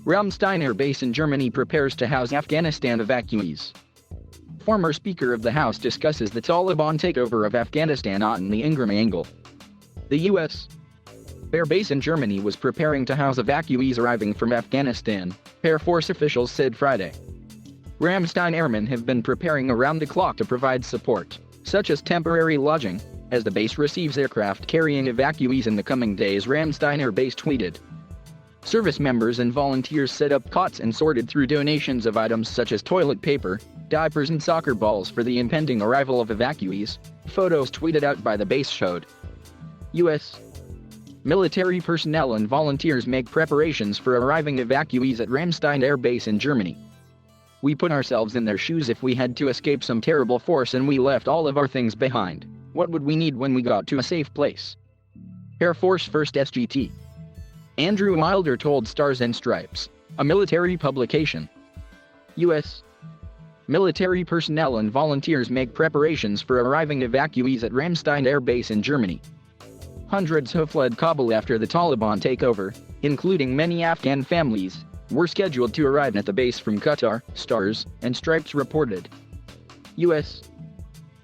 Ramstein Air Base in Germany prepares to house Afghanistan evacuees. Former Speaker of the House discusses the Taliban takeover of Afghanistan on the Ingraham Angle'A U.S. Air Base in Germany was preparing to house evacuees arriving from Afghanistan, Air Force officials said Friday. Ramstein Airmen have been preparing around the clock to provide support, such as temporary lodging, as the base receives aircraft carrying evacuees in the coming days, Ramstein Air Base tweeted. Service members and volunteers set up cots and sorted through donations of items such as toilet paper, diapers and soccer balls for the impending arrival of evacuees, photos tweeted out by the base showed. U.S. military personnel and volunteers make preparations for arriving evacuees at Ramstein Air Base in Germany. We put ourselves in their shoes if we had to escape some terrible force and we left all of our things behind. What would we need when we got to a safe place? Air Force First SGT. Andrew Wilder told Stars and Stripes, a military publication. U.S. military personnel and volunteers make preparations for arriving evacuees at Ramstein Air Base in Germany. Hundreds have fled Kabul after the Taliban takeover, including many Afghan families, were scheduled to arrive at the base from Qatar, Stars and Stripes reported. U.S.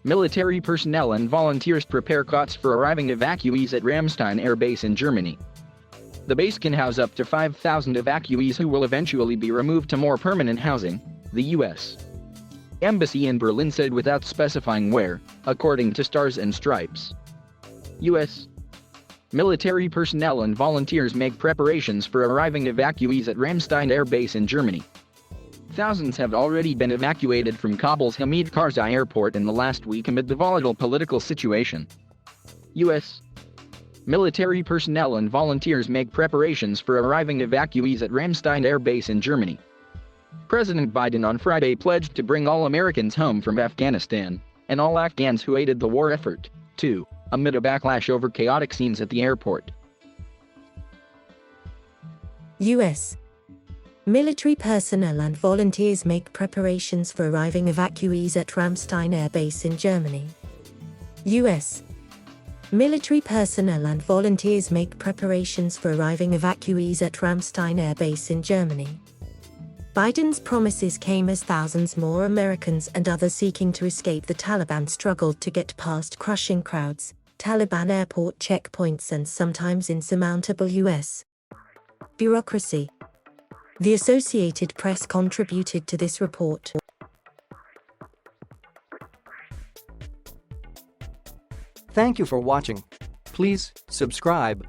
military personnel and volunteers prepare cots for arriving evacuees at Ramstein Air Base in Germany. The base can house up to 5,000 evacuees who will eventually be removed to more permanent housing, the U.S. Embassy in Berlin said without specifying where, according to Stars and Stripes. U.S. military personnel and volunteers make preparations for arriving evacuees at Ramstein Air Base in Germany. Thousands have already been evacuated from Kabul's Hamid Karzai airport in the last week amid the volatile political situation. U.S. military personnel and volunteers make preparations for arriving evacuees at Ramstein Air Base in Germany. President Biden on Friday pledged to bring all Americans home from Afghanistan, and all Afghans who aided the war effort, too, amid a backlash over chaotic scenes at the airport. U.S. military personnel and volunteers make preparations for arriving evacuees at Ramstein Air Base in Germany. U.S. military personnel and volunteers make preparations for arriving evacuees at Ramstein Air Base in Germany. Biden's promises came as thousands more Americans and others seeking to escape the Taliban struggled to get past crushing crowds, Taliban airport checkpoints and sometimes insurmountable U.S. bureaucracy. The Associated Press contributed to this report. Thank you for watching. Please subscribe.